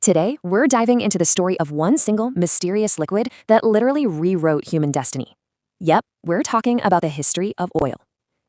Today, we're diving into the story of one single mysterious liquid that literally rewrote human destiny. Yep, we're talking about the history of oil.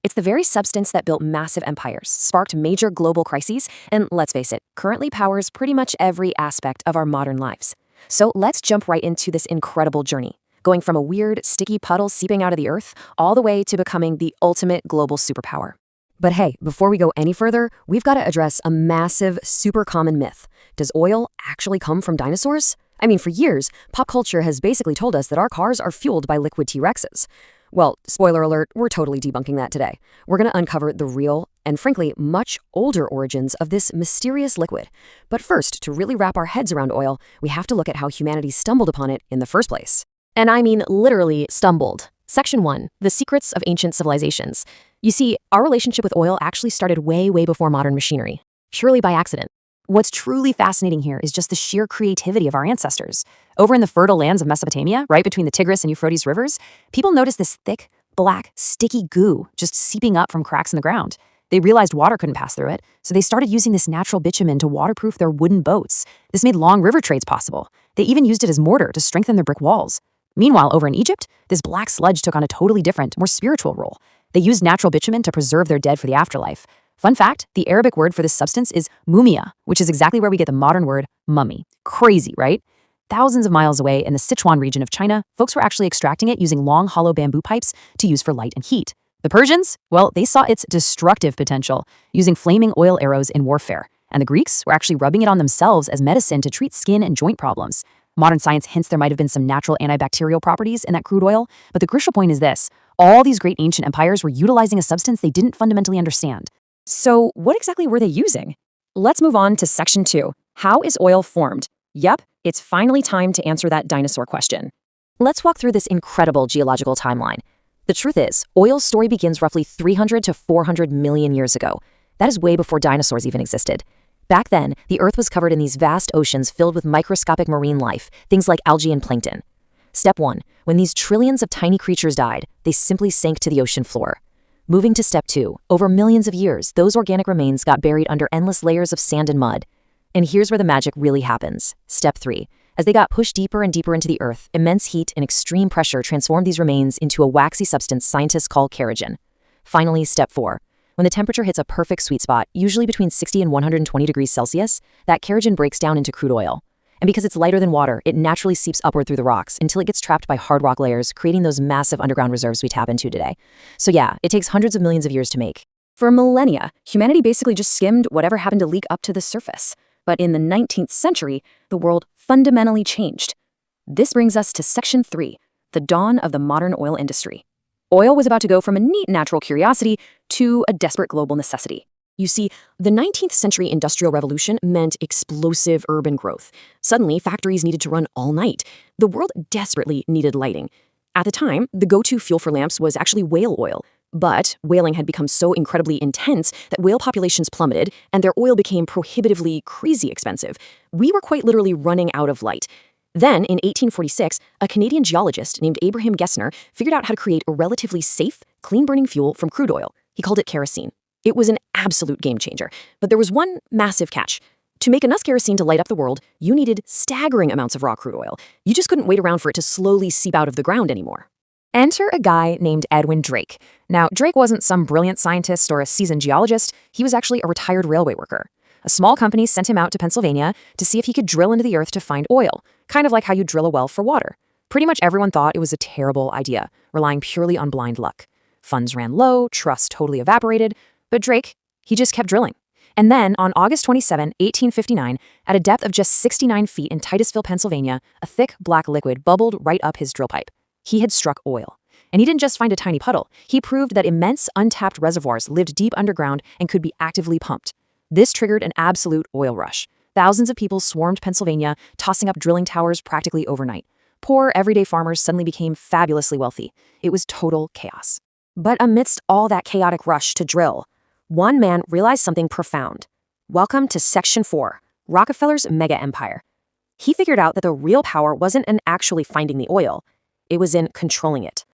It's the very substance that built massive empires, sparked major global crises, and let's face it, currently powers pretty much every aspect of our modern lives. So let's jump right into this incredible journey, going from a weird, sticky puddle seeping out of the earth all the way to becoming the ultimate global superpower. But hey, before we go any further, we've got to address a massive, super common myth. Does oil actually come from dinosaurs? I mean, for years, pop culture has basically told us that our cars are fueled by liquid T-Rexes. Well, spoiler alert, we're totally debunking that today. We're going to uncover the real, and frankly, much older origins of this mysterious liquid. But first, to really wrap our heads around oil, we have to look at how humanity stumbled upon it in the first place. And I mean literally stumbled. Section 1, The Secrets of Ancient Civilizations. You see, our relationship with oil actually started way before modern machinery, purely by accident. What's truly fascinating here is just the sheer creativity of our ancestors. Over in the fertile lands of Mesopotamia, right between the Tigris and Euphrates rivers, people noticed this thick, black, sticky goo just seeping up from cracks in the ground. They realized water couldn't pass through it, so they started using this natural bitumen to waterproof their wooden boats. This made long river trades possible. They even used it as mortar to strengthen their brick walls. Meanwhile, over in Egypt, this black sludge took on a totally different, more spiritual role. They used natural bitumen to preserve their dead for the afterlife. Fun fact, the Arabic word for this substance is mumia, which is exactly where we get the modern word mummy. Crazy, right? Thousands of miles away in the Sichuan region of China, folks were actually extracting it using long, hollow bamboo pipes to use for light and heat. The Persians? Well, they saw its destructive potential, using flaming oil arrows in warfare. And the Greeks were actually rubbing it on themselves as medicine to treat skin and joint problems. Modern science hints there might have been some natural antibacterial properties in that crude oil, but the crucial point is this. All these great ancient empires were utilizing a substance they didn't fundamentally understand. So what exactly were they using? Let's move on to Section 2. How is oil formed? Yep, it's finally time to answer that dinosaur question. Let's walk through this incredible geological timeline. The truth is, oil's story begins roughly 300 to 400 million years ago. That is way before dinosaurs even existed. Back then, the Earth was covered in these vast oceans filled with microscopic marine life, things like algae and plankton. Step 1. When these trillions of tiny creatures died, they simply sank to the ocean floor. Moving to Step 2. Over millions of years, those organic remains got buried under endless layers of sand and mud. And here's where the magic really happens. Step 3. As they got pushed deeper and deeper into the Earth, immense heat and extreme pressure transformed these remains into a waxy substance scientists call kerogen. Finally, Step 4. When the temperature hits a perfect sweet spot, usually between 60 and 120 degrees Celsius, that kerogen breaks down into crude oil. And because it's lighter than water, it naturally seeps upward through the rocks until it gets trapped by hard rock layers, creating those massive underground reserves we tap into today. So yeah, it takes hundreds of millions of years to make. For millennia, humanity basically just skimmed whatever happened to leak up to the surface. But in the 19th century, the world fundamentally changed. This brings us to Section 3, the dawn of the modern oil industry. Oil was about to go from a neat natural curiosity to a desperate global necessity. You see, the 19th century Industrial Revolution meant explosive urban growth. Suddenly, factories needed to run all night. The world desperately needed lighting. At the time, the go-to fuel for lamps was actually whale oil. But whaling had become so incredibly intense that whale populations plummeted and their oil became prohibitively crazy expensive. We were quite literally running out of light. Then, in 1846, a Canadian geologist named Abraham Gessner figured out how to create a relatively safe, clean-burning fuel from crude oil. He called it kerosene. It was an absolute game changer. But there was one massive catch. To make enough kerosene to light up the world, you needed staggering amounts of raw crude oil. You just couldn't wait around for it to slowly seep out of the ground anymore. Enter a guy named Edwin Drake. Now, Drake wasn't some brilliant scientist or a seasoned geologist. He was actually a retired railway worker. A small company sent him out to Pennsylvania to see if he could drill into the earth to find oil, kind of like how you drill a well for water. Pretty much everyone thought it was a terrible idea, relying purely on blind luck. Funds ran low, trust totally evaporated, but Drake, he just kept drilling. And then, on August 27, 1859, at a depth of just 69 feet in Titusville, Pennsylvania, a thick black liquid bubbled right up his drill pipe. He had struck oil. And he didn't just find a tiny puddle. He proved that immense, untapped reservoirs lived deep underground and could be actively pumped. This triggered an absolute oil rush. Thousands of people swarmed Pennsylvania, tossing up drilling towers practically overnight. Poor, everyday farmers suddenly became fabulously wealthy. It was total chaos. But amidst all that chaotic rush to drill, one man realized something profound. Welcome to Section 4, Rockefeller's mega empire. He figured out that the real power wasn't in actually finding the oil. It was in controlling it.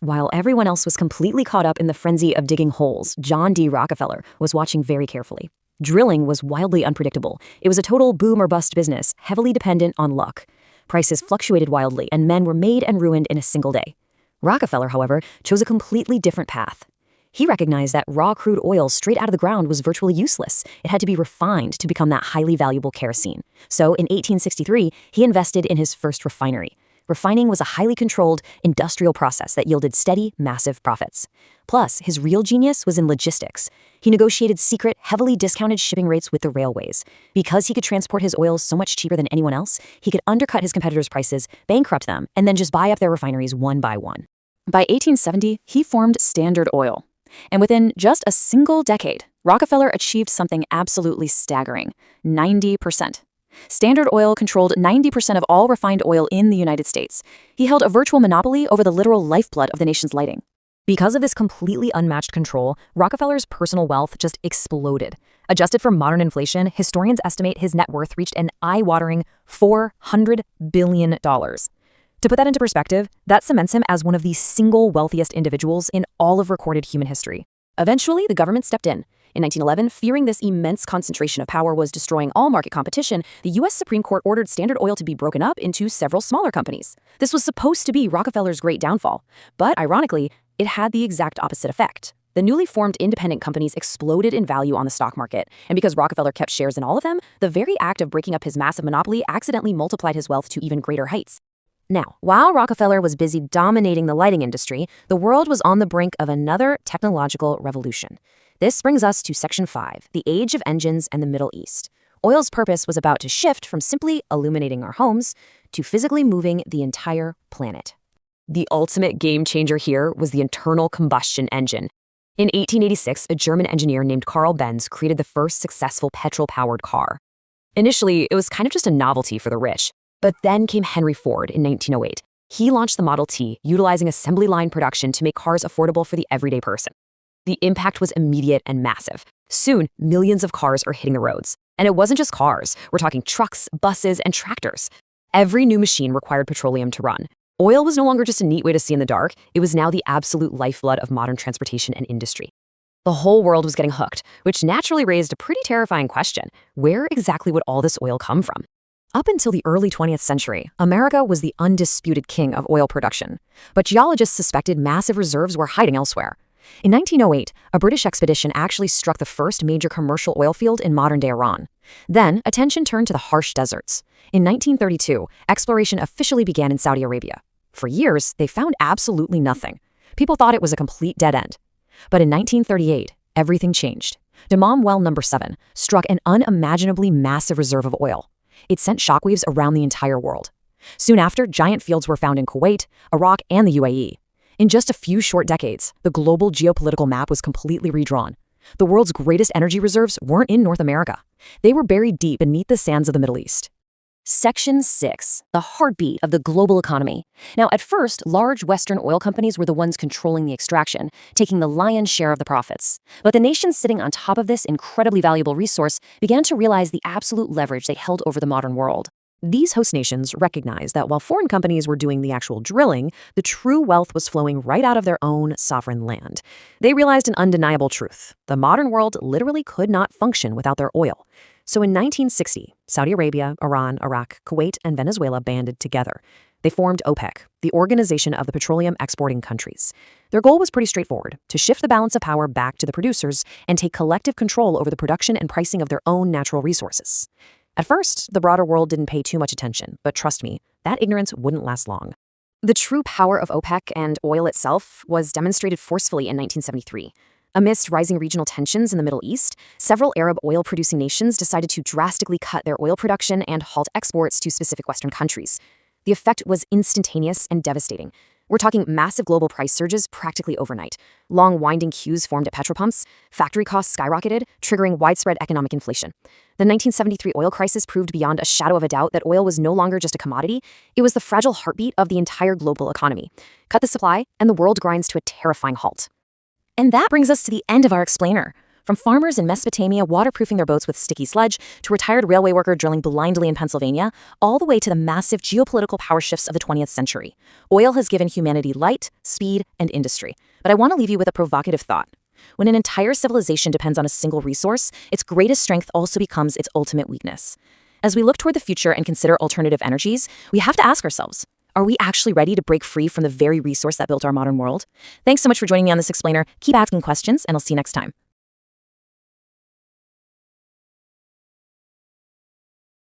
While everyone else was completely caught up in the frenzy of digging holes, John D. Rockefeller was watching very carefully. Drilling was wildly unpredictable. It was a total boom or bust business, heavily dependent on luck. Prices fluctuated wildly, and men were made and ruined in a single day. Rockefeller, however, chose a completely different path. He recognized that raw crude oil straight out of the ground was virtually useless. It had to be refined to become that highly valuable kerosene. So in 1863, he invested in his first refinery. Refining was a highly controlled industrial process that yielded steady, massive profits. Plus, his real genius was in logistics. He negotiated secret, heavily discounted shipping rates with the railways. Because he could transport his oil so much cheaper than anyone else, he could undercut his competitors' prices, bankrupt them, and then just buy up their refineries one by one. By 1870, he formed Standard Oil. And within just a single decade, Rockefeller achieved something absolutely staggering: 90%. Standard Oil controlled 90% of all refined oil in the United States. He held a virtual monopoly over the literal lifeblood of the nation's lighting. Because of this completely unmatched control, Rockefeller's personal wealth just exploded. Adjusted for modern inflation, historians estimate his net worth reached an eye-watering $400 billion. To put that into perspective, that cements him as one of the single wealthiest individuals in all of recorded human history. Eventually, the government stepped in. In 1911, fearing this immense concentration of power was destroying all market competition, the U.S. Supreme Court ordered Standard Oil to be broken up into several smaller companies. This was supposed to be Rockefeller's great downfall, but ironically, it had the exact opposite effect. The newly formed independent companies exploded in value on the stock market, and because Rockefeller kept shares in all of them, the very act of breaking up his massive monopoly accidentally multiplied his wealth to even greater heights. Now, while Rockefeller was busy dominating the lighting industry, the world was on the brink of another technological revolution. This brings us to Section 5, the Age of Engines and the Middle East. Oil's purpose was about to shift from simply illuminating our homes to physically moving the entire planet. The ultimate game changer here was the internal combustion engine. In 1886, a German engineer named Carl Benz created the first successful petrol-powered car. Initially, it was kind of just a novelty for the rich. But then came Henry Ford in 1908. He launched the Model T, utilizing assembly line production to make cars affordable for the everyday person. The impact was immediate and massive. Soon, millions of cars are hitting the roads. And it wasn't just cars. We're talking trucks, buses, and tractors. Every new machine required petroleum to run. Oil was no longer just a neat way to see in the dark. It was now the absolute lifeblood of modern transportation and industry. The whole world was getting hooked, which naturally raised a pretty terrifying question. Where exactly would all this oil come from? Up until the early 20th century, America was the undisputed king of oil production. But geologists suspected massive reserves were hiding elsewhere. In 1908, a British expedition actually struck the first major commercial oil field in modern-day Iran. Then, attention turned to the harsh deserts. In 1932, exploration officially began in Saudi Arabia. For years, they found absolutely nothing. People thought it was a complete dead end. But in 1938, everything changed. Damam Well No. 7 struck an unimaginably massive reserve of oil. It sent shockwaves around the entire world. Soon after, giant fields were found in Kuwait, Iraq, and the UAE. In just a few short decades, the global geopolitical map was completely redrawn. The world's greatest energy reserves weren't in North America. They were buried deep beneath the sands of the Middle East. Section 6, the heartbeat of the global economy. Now, at first, large Western oil companies were the ones controlling the extraction, taking the lion's share of the profits. But the nations sitting on top of this incredibly valuable resource began to realize the absolute leverage they held over the modern world. These host nations recognized that while foreign companies were doing the actual drilling, the true wealth was flowing right out of their own sovereign land. They realized an undeniable truth. The modern world literally could not function without their oil. So in 1960, Saudi Arabia, Iran, Iraq, Kuwait, and Venezuela banded together. They formed OPEC, the Organization of the Petroleum Exporting Countries. Their goal was pretty straightforward: to shift the balance of power back to the producers and take collective control over the production and pricing of their own natural resources. At first, the broader world didn't pay too much attention, but trust me, that ignorance wouldn't last long. The true power of OPEC and oil itself was demonstrated forcefully in 1973. Amidst rising regional tensions in the Middle East, several Arab oil-producing nations decided to drastically cut their oil production and halt exports to specific Western countries. The effect was instantaneous and devastating. We're talking massive global price surges practically overnight. Long winding queues formed at petrol pumps, factory costs skyrocketed, triggering widespread economic inflation. The 1973 oil crisis proved beyond a shadow of a doubt that oil was no longer just a commodity, it was the fragile heartbeat of the entire global economy. Cut the supply, and the world grinds to a terrifying halt. And that brings us to the end of our explainer. From farmers in Mesopotamia waterproofing their boats with sticky sludge, to retired railway worker drilling blindly in Pennsylvania, all the way to the massive geopolitical power shifts of the 20th century. Oil has given humanity light, speed, and industry. But I want to leave you with a provocative thought. When an entire civilization depends on a single resource, its greatest strength also becomes its ultimate weakness. As we look toward the future and consider alternative energies, we have to ask ourselves, are we actually ready to break free from the very resource that built our modern world? Thanks so much for joining me on this explainer. Keep asking questions, and I'll see you next time.